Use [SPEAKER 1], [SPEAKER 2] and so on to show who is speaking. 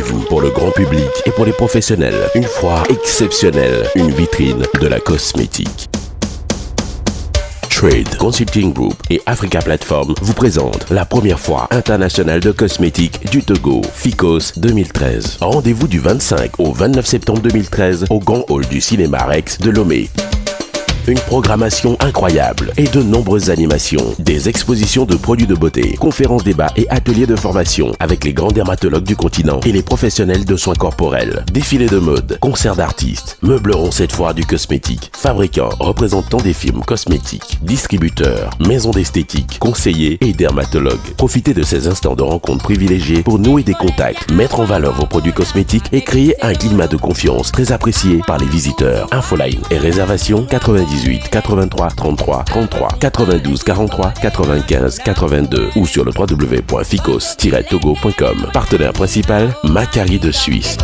[SPEAKER 1] rendez-vous pour le grand public et pour les professionnels. Une foire exceptionnelle, une vitrine de la cosmétique. Trade Consulting Group et Africa Platform vous présentent la première foire internationale de cosmétiques du Togo, FICOS 2013. Rendez-vous du 25 au 29 septembre 2013 au Grand Hall du Cinéma Rex de Lomé. Une programmation incroyable et de nombreuses animations, des expositions de produits de beauté, conférences, débats et ateliers de formation avec les grands dermatologues du continent et les professionnels de soins corporels. Défilés de mode, concerts d'artistes meubleront cette foire du cosmétique. Fabricants, représentants des firmes cosmétiques, distributeurs, maisons d'esthétique, conseillers et dermatologues. Profitez de ces instants de rencontres privilégiés pour nouer des contacts, mettre en valeur vos produits cosmétiques et créer un climat de confiance très apprécié par les visiteurs. Infoline et réservation 98 83 33 33 92 43 95 82 ou sur le www.ficos-togo.com. Partenaire principal, Macari de Suisse.